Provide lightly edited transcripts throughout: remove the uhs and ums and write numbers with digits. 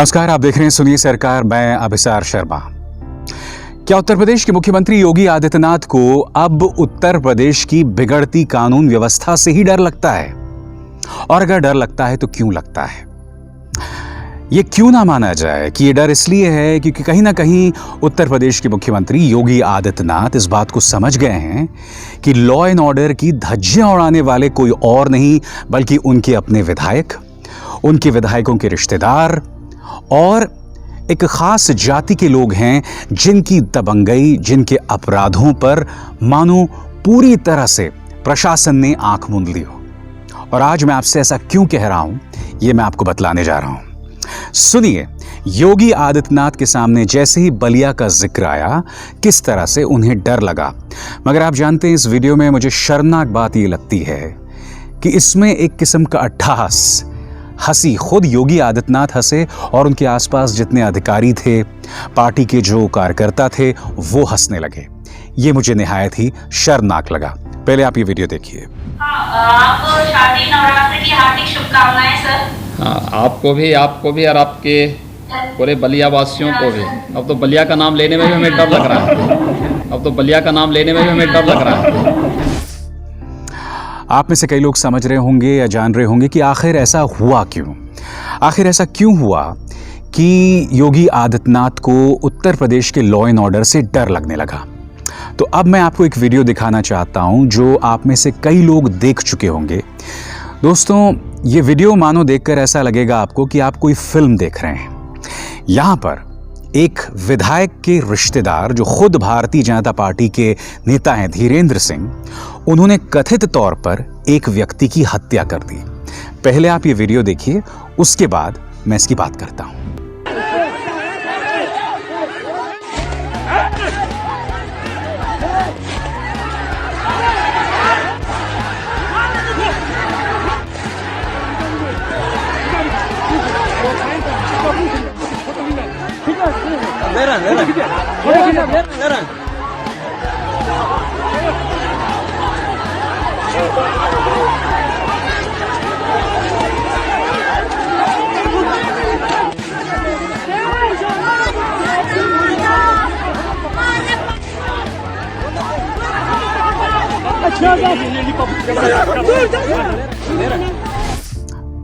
नमस्कार, आप देख रहे हैं सुनिए सरकार। मैं अभिसार शर्मा। क्या उत्तर प्रदेश के मुख्यमंत्री योगी आदित्यनाथ को अब उत्तर प्रदेश की बिगड़ती कानून व्यवस्था से ही डर लगता है? और अगर डर लगता है तो क्यों लगता है? यह क्यों ना माना जाए कि यह डर इसलिए है क्योंकि कहीं ना कहीं उत्तर प्रदेश के मुख्यमंत्री योगी आदित्यनाथ इस बात को समझ गए हैं कि लॉ एंड ऑर्डर की धज्जियां उड़ाने वाले कोई और नहीं बल्कि उनके अपने विधायक, उनके विधायकों के रिश्तेदार और एक खास जाति के लोग हैं जिनकी दबंगई, जिनके अपराधों पर मानो पूरी तरह से प्रशासन ने आंख मूंद ली हो। और आज मैं आपसे ऐसा क्यों कह रहा हूं, यह मैं आपको बतलाने जा रहा हूं। सुनिए, योगी आदित्यनाथ के सामने जैसे ही बलिया का जिक्र आया, किस तरह से उन्हें डर लगा। मगर आप जानते हैं, इस वीडियो में मुझे शर्मनाक बात यह लगती है कि इसमें एक किस्म का अट्टहास, हंसी, खुद योगी आदित्यनाथ हंसे और उनके आसपास जितने अधिकारी थे, पार्टी के जो कार्यकर्ता थे, वो हंसने लगे। ये मुझे निहायत ही शर्मनाक लगा। पहले आप ये वीडियो देखिए। आप शारदीय नवरात्र की हार्दिक शुभकामनाएं सर। हाँ, आपको भी और आपके पूरे बलिया वासियों को भी। अब तो बलिया का नाम लेने में भी हमें डर लग रहा है। आप में से कई लोग समझ रहे होंगे या जान रहे होंगे कि आखिर ऐसा हुआ क्यों। आखिर ऐसा क्यों हुआ कि योगी आदित्यनाथ को उत्तर प्रदेश के लॉ एंड ऑर्डर से डर लगने लगा। तो अब मैं आपको एक वीडियो दिखाना चाहता हूं जो आप में से कई लोग देख चुके होंगे। दोस्तों, ये वीडियो मानो देखकर ऐसा लगेगा आपको कि आप कोई फिल्म देख रहे हैं। यहां पर एक विधायक के रिश्तेदार जो खुद भारतीय जनता पार्टी के नेता हैं, धीरेन्द्र सिंह, उन्होंने कथित तौर पर एक व्यक्ति की हत्या कर दी। पहले आप ये वीडियो देखिए, उसके बाद मैं इसकी बात करता हूं।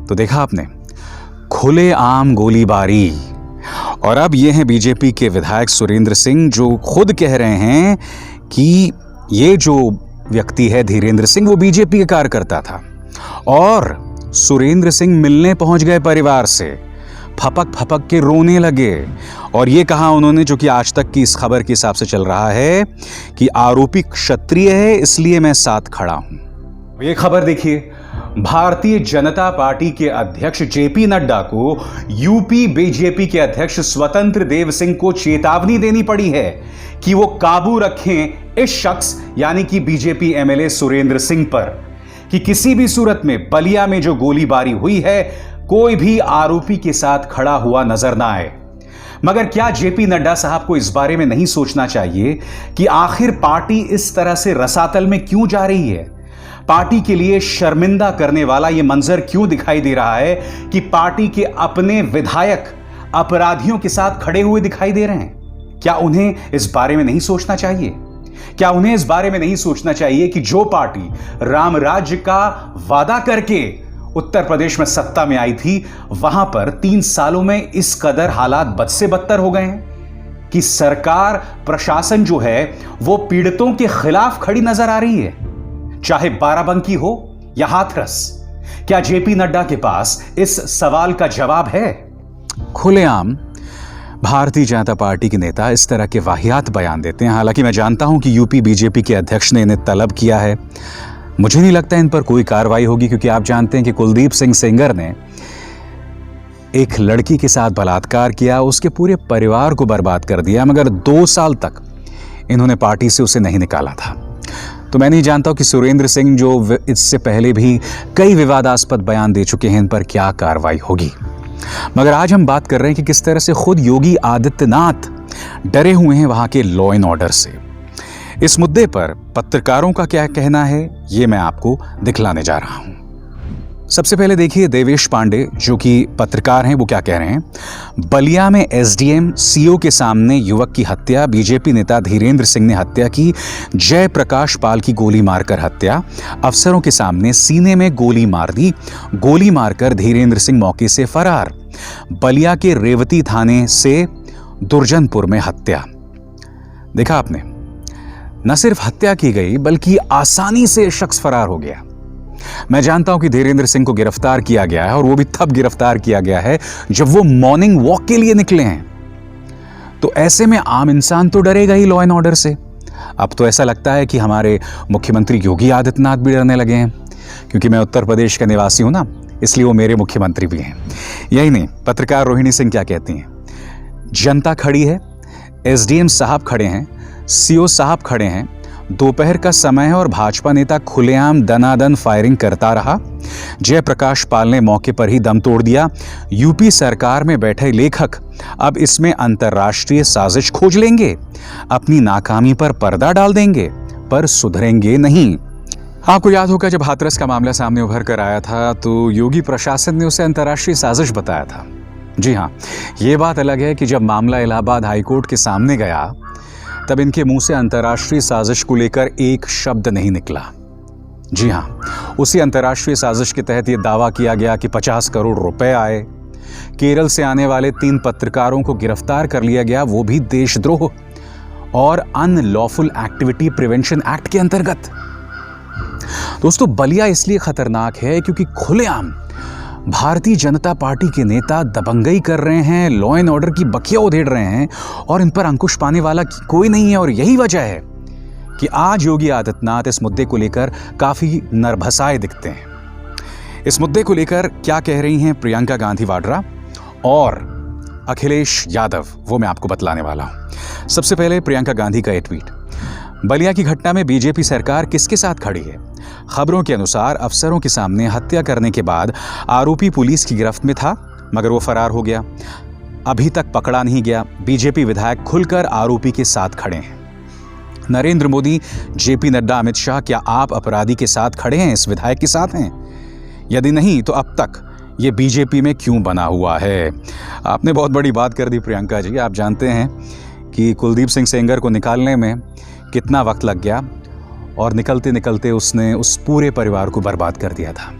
तो देखा आपने, खुले आम गोलीबारी। और अब ये हैं बीजेपी के विधायक सुरेंद्र सिंह जो खुद कह रहे हैं कि ये जो व्यक्ति है धीरेन्द्र सिंह, वो बीजेपी का कार्यकर्ता था। और सुरेंद्र सिंह मिलने पहुंच गए परिवार से, फपक फपक के रोने लगे। और ये कहा उन्होंने, जो कि आज तक की इस खबर के हिसाब से चल रहा है, कि आरोपी क्षत्रिय है इसलिए मैं साथ खड़ा हूं। ये खबर देखिए, भारतीय जनता पार्टी के अध्यक्ष जेपी नड्डा को यूपी बीजेपी के अध्यक्ष स्वतंत्र देव सिंह को चेतावनी देनी पड़ी है कि वो काबू रखें इस शख्स यानी कि बीजेपी एमएलए सुरेंद्र सिंह पर, कि किसी भी सूरत में बलिया में जो गोलीबारी हुई है, कोई भी आरोपी के साथ खड़ा हुआ नजर ना आए। मगर क्या जेपी नड्डा साहब को इस बारे में नहीं सोचना चाहिए कि आखिर पार्टी इस तरह से रसातल में क्यों जा रही है? पार्टी के लिए शर्मिंदा करने वाला यह मंजर क्यों दिखाई दे रहा है कि पार्टी के अपने विधायक अपराधियों के साथ खड़े हुए दिखाई दे रहे हैं? क्या उन्हें इस बारे में नहीं सोचना चाहिए? क्या उन्हें इस बारे में नहीं सोचना चाहिए कि जो पार्टी राम राज्य का वादा करके उत्तर प्रदेश में सत्ता में आई थी, वहां पर 3 सालों में इस कदर हालात बद से बदतर हो गए हैं कि सरकार, प्रशासन जो है वो पीड़ितों के खिलाफ खड़ी नजर आ रही है, चाहे बाराबंकी हो या हाथरस। क्या जेपी नड्डा के पास इस सवाल का जवाब है? खुलेआम भारतीय जनता पार्टी के नेता इस तरह के वाहियात बयान देते हैं। हालांकि मैं जानता हूं कि यूपी बीजेपी के अध्यक्ष ने इन्हें तलब किया है। मुझे नहीं लगता इन पर कोई कार्रवाई होगी, क्योंकि आप जानते हैं कि कुलदीप सिंह सेंगर ने एक लड़की के साथ बलात्कार किया, उसके पूरे परिवार को बर्बाद कर दिया, मगर 2 साल तक इन्होंने पार्टी से उसे नहीं निकाला था। तो मैं नहीं जानता कि सुरेंद्र सिंह जो इससे पहले भी कई विवादास्पद बयान दे चुके हैं, इन पर क्या कार्रवाई होगी। मगर आज हम बात कर रहे हैं कि किस तरह से खुद योगी आदित्यनाथ डरे हुए हैं वहां के लॉ एंड ऑर्डर से। इस मुद्दे पर पत्रकारों का क्या कहना है, ये मैं आपको दिखलाने जा रहा हूं। सबसे पहले देखिए देवेश पांडे जो कि पत्रकार हैं वो क्या कह रहे हैं। बलिया में एसडीएम सीओ के सामने युवक की हत्या, बीजेपी नेता धीरेन्द्र सिंह ने हत्या की, जयप्रकाश पाल की गोली मारकर हत्या, अफसरों के सामने सीने में गोली मार दी, गोली मारकर धीरेन्द्र सिंह मौके से फरार, बलिया के रेवती थाने से दुर्जनपुर में हत्या। देखा आपने, न सिर्फ हत्या की गई बल्कि आसानी से शख्स फरार हो गया। मैं जानता हूं कि धीरेन्द्र सिंह को गिरफ्तार किया गया है और वो भी तब गिरफ्तार किया गया है जब वो मॉर्निंग वॉक के लिए निकले हैं। तो ऐसे में आम इंसान तो डरेगा ही लॉ एंड ऑर्डर से। अब तो ऐसा लगता है कि हमारे मुख्यमंत्री योगी आदित्यनाथ भी डरने लगे हैं, क्योंकि मैं उत्तर प्रदेश का निवासी हूं ना, इसलिए वो मेरे मुख्यमंत्री भी हैं। यही नहीं, पत्रकार रोहिणी सिंह क्या कहती हैं, जनता खड़ी है, एसडीएम साहब खड़े हैं, सीओ साहब खड़े हैं, दोपहर का समय है और भाजपा नेता खुलेआम दनादन फायरिंग करता रहा। जयप्रकाश पाल ने मौके पर ही दम तोड़ दिया। यूपी सरकार में बैठे लेखक अब इसमें अंतर्राष्ट्रीय साजिश खोज लेंगे, अपनी नाकामी पर पर्दा डाल देंगे, पर सुधरेंगे नहीं। आपको याद होगा जब हाथरस का मामला सामने उभर कर आया था तो योगी प्रशासन ने उसे अंतर्राष्ट्रीय साजिश बताया था। जी हाँ, ये बात अलग है कि जब मामला इलाहाबाद हाईकोर्ट के सामने गया तब इनके मुंह से अंतर्राष्ट्रीय साजिश को लेकर एक शब्द नहीं निकला। जी हाँ, उसी अंतर्राष्ट्रीय साजिश के तहत यह दावा किया गया कि 50 करोड़ रुपए आए, केरल से आने वाले 3 पत्रकारों को गिरफ्तार कर लिया गया, वो भी देशद्रोह और अनलॉफुल एक्टिविटी प्रिवेंशन एक्ट के अंतर्गत। दोस्तों, बलिया इसलिए खतरनाक है क्योंकि खुलेआम भारतीय जनता पार्टी के नेता दबंगई कर रहे हैं, लॉ एंड ऑर्डर की बखिया उधेड़ रहे हैं और इन पर अंकुश पाने वाला कोई नहीं है। और यही वजह है कि आज योगी आदित्यनाथ इस मुद्दे को लेकर काफी नरभसाए दिखते हैं। इस मुद्दे को लेकर क्या कह रही हैं प्रियंका गांधी वाड्रा और अखिलेश यादव, वो मैं आपको बतलाने वाला हूं। सबसे पहले प्रियंका गांधी का ये ट्वीट, बलिया की घटना में बीजेपी सरकार किसके साथ खड़ी है? खबरों के अनुसार अफसरों के सामने हत्या करने के बाद आरोपी पुलिस की गिरफ्त में था, मगर वो फरार हो गया, अभी तक पकड़ा नहीं गया। बीजेपी विधायक खुलकर आरोपी के साथ खड़े हैं। नरेंद्र मोदी, जेपी नड्डा, अमित शाह, क्या आप अपराधी के साथ खड़े हैं, इस विधायक के साथ हैं? यदि नहीं तो अब तक ये बीजेपी में क्यों बना हुआ है? आपने बहुत बड़ी बात कर दी प्रियंका जी। आप जानते हैं कि कुलदीप सिंह सेंगर को निकालने में कितना वक्त लग गया और निकलते निकलते उसने उस पूरे परिवार को बर्बाद कर दिया था।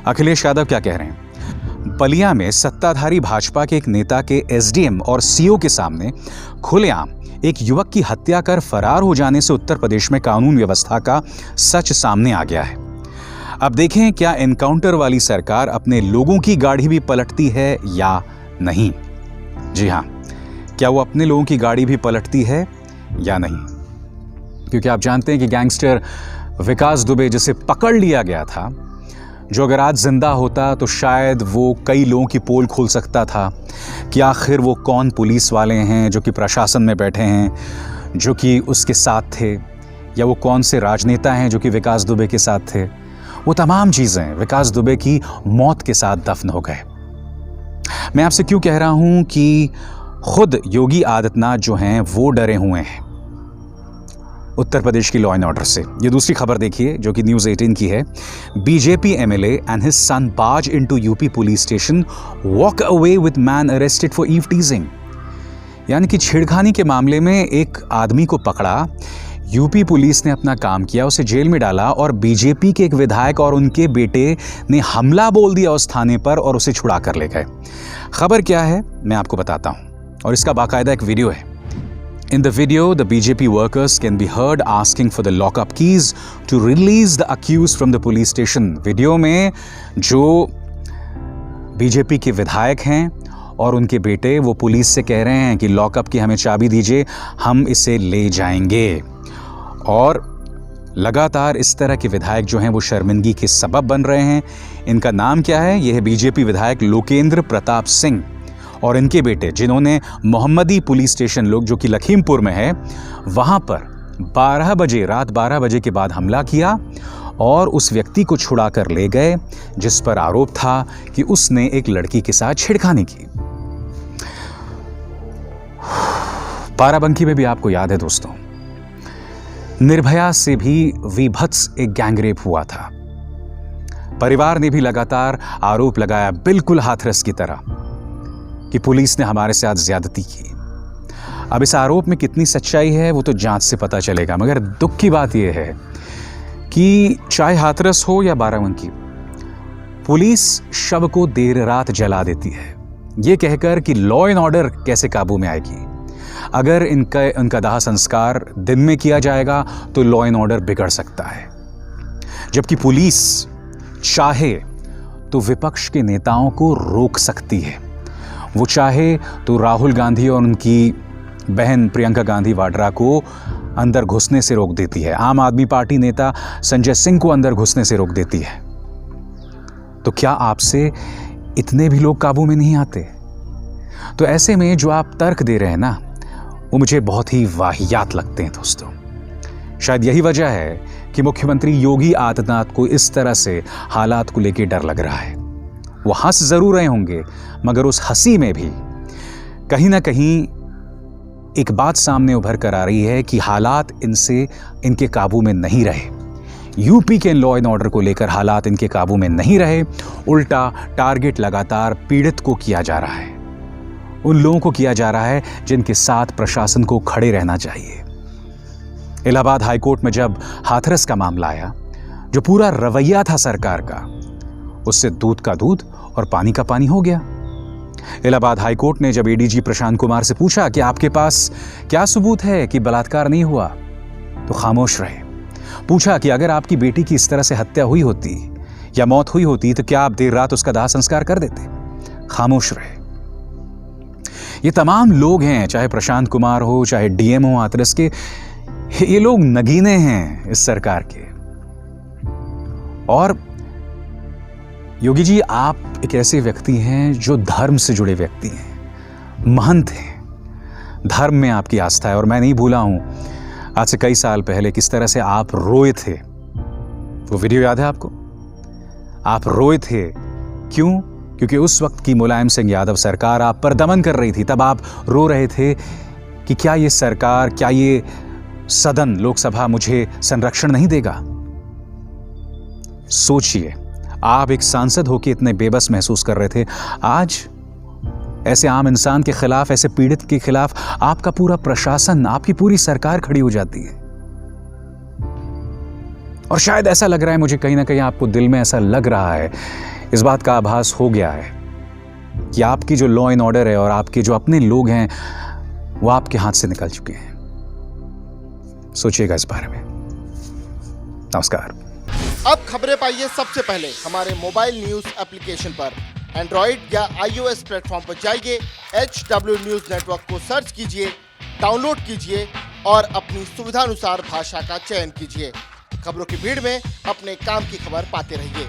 अखिलेश यादव क्या कह रहे हैं, बलिया में सत्ताधारी भाजपा के एक नेता के एसडीएम और सीओ के सामने खुलेआम एक युवक की हत्या कर फरार हो जाने से उत्तर प्रदेश में कानून व्यवस्था का सच सामने आ गया है। अब देखें क्या एनकाउंटर वाली सरकार अपने लोगों की गाड़ी भी पलटती है या नहीं। जी हाँ, क्या वो अपने लोगों की गाड़ी भी पलटती है या नहीं? क्योंकि आप जानते हैं कि गैंगस्टर विकास दुबे जिसे पकड़ लिया गया था, जो अगर आज जिंदा होता तो शायद वो कई लोगों की पोल खोल सकता था कि आखिर वो कौन पुलिस वाले हैं जो कि प्रशासन में बैठे हैं, जो कि उसके साथ थे, या वो कौन से राजनेता हैं जो कि विकास दुबे के साथ थे। वो तमाम चीज़ें विकास दुबे की मौत के साथ दफन हो गए। मैं आपसे क्यों कह रहा हूं कि खुद योगी आदित्यनाथ जो हैं वो डरे हुए हैं उत्तर प्रदेश की लॉ एंड ऑर्डर से। ये दूसरी खबर देखिए जो कि न्यूज़ 18 की है। BJP MLA and his son barge into UP police station, walk away with man arrested for eve teasing. यानी कि छेड़खानी के मामले में एक आदमी को पकड़ा, यूपी पुलिस ने अपना काम किया, उसे जेल में डाला और बीजेपी के एक विधायक और उनके बेटे ने हमला बोल दिया उस थाने पर और उसे छुड़ा कर ले गए। खबर क्या है मैं आपको बताता हूं और इसका बाकायदा एक वीडियो है। In the video, the BJP workers can be heard asking for the lockup keys to release the accused from the police station. Video में जो बीजेपी के विधायक हैं और उनके बेटे वो पुलिस से कह रहे हैं कि लॉकअप की हमें चाबी दीजिए, हम इसे ले जाएंगे। और लगातार इस तरह के विधायक जो हैं वो शर्मिंदगी के सबब बन रहे हैं। इनका नाम क्या है? यह है बीजेपी विधायक लोकेंद्र प्रताप सिंह और इनके बेटे, जिन्होंने मोहम्मदी पुलिस स्टेशन लोग जो कि लखीमपुर में है वहां पर 12 बजे, रात 12 बजे के बाद हमला किया और उस व्यक्ति को छुड़ा कर ले गए जिस पर आरोप था कि उसने एक लड़की के साथ छेड़खानी की। बाराबंकी में भी आपको याद है दोस्तों, निर्भया से भी विभत्स एक गैंगरेप हुआ था। परिवार ने भी लगातार आरोप लगाया, बिल्कुल हाथरस की तरह, कि पुलिस ने हमारे साथ ज्यादती की। अब इस आरोप में कितनी सच्चाई है वो तो जांच से पता चलेगा, मगर दुख की बात यह है कि चाहे हाथरस हो या बाराबंकी, पुलिस शव को देर रात जला देती है, ये कहकर कि लॉ एंड ऑर्डर कैसे काबू में आएगी। अगर इनका दाह संस्कार दिन में किया जाएगा तो लॉ एंड ऑर्डर बिगड़ सकता है। जबकि पुलिस चाहे तो विपक्ष के नेताओं को रोक सकती है। वो चाहे तो राहुल गांधी और उनकी बहन प्रियंका गांधी वाड्रा को अंदर घुसने से रोक देती है, आम आदमी पार्टी नेता संजय सिंह को अंदर घुसने से रोक देती है। तो क्या आपसे इतने भी लोग काबू में नहीं आते? तो ऐसे में जो आप तर्क दे रहे हैं ना, वो मुझे बहुत ही वाहियात लगते हैं दोस्तों। शायद यही वजह है कि मुख्यमंत्री योगी आदित्यनाथ को इस तरह से हालात को लेकर डर लग रहा है। वो हंस जरूर रहे होंगे, मगर उस हंसी में भी कहीं ना कहीं एक बात सामने उभर कर आ रही है कि हालात इनके काबू में नहीं रहे। यूपी के लॉ एंड ऑर्डर को लेकर हालात इनके काबू में नहीं रहे, उल्टा टारगेट लगातार पीड़ित को किया जा रहा है, उन लोगों को किया जा रहा है जिनके साथ प्रशासन को खड़े रहना चाहिए। इलाहाबाद हाईकोर्ट में जब हाथरस का मामला आया, जो पूरा रवैया था सरकार का, उससे दूध का दूध और पानी का पानी हो गया। इलाहाबाद हाईकोर्ट ने जब एडीजी प्रशांत कुमार से पूछा कि आपके पास क्या सबूत है कि बलात्कार नहीं हुआ, तो खामोश रहे। पूछा कि अगर आपकी बेटी की इस तरह से हत्या हुई होती या मौत हुई होती तो क्या आप देर रात उसका दाह संस्कार कर देते? खामोश रहे। ये तमाम लोग हैं, चाहे प्रशांत कुमार हो, चाहे डीएम हो हाथरस के, ये लोग नगीने हैं इस सरकार के। और योगी जी, आप एक ऐसे व्यक्ति हैं जो धर्म से जुड़े व्यक्ति हैं, महंत हैं, धर्म में आपकी आस्था है। और मैं नहीं भूला हूं आज से कई साल पहले किस तरह से आप रोए थे। वो वीडियो याद है आपको? आप रोए थे। क्यों? क्योंकि उस वक्त की मुलायम सिंह यादव सरकार आप पर दमन कर रही थी। तब आप रो रहे थे कि क्या ये सरकार, क्या ये सदन, लोकसभा मुझे संरक्षण नहीं देगा। सोचिए, आप एक सांसद होकर इतने बेबस महसूस कर रहे थे। आज ऐसे आम इंसान के खिलाफ, ऐसे पीड़ित के खिलाफ आपका पूरा प्रशासन, आपकी पूरी सरकार खड़ी हो जाती है। और शायद ऐसा लग रहा है मुझे, कहीं ना कहीं आपको दिल में ऐसा लग रहा है, इस बात का आभास हो गया है कि आपकी जो लॉ एंड ऑर्डर है और आपके जो अपने लोग हैं वो आपके हाथ से निकल चुके हैं। सोचिएगा इस बारे में। नमस्कार। अब खबरें पाइए सबसे पहले हमारे मोबाइल न्यूज एप्लीकेशन पर। एंड्रॉइड या iOS प्लेटफॉर्म पर जाइए, HW न्यूज नेटवर्क को सर्च कीजिए, डाउनलोड कीजिए और अपनी सुविधानुसार भाषा का चयन कीजिए। खबरों की भीड़ में अपने काम की खबर पाते रहिए।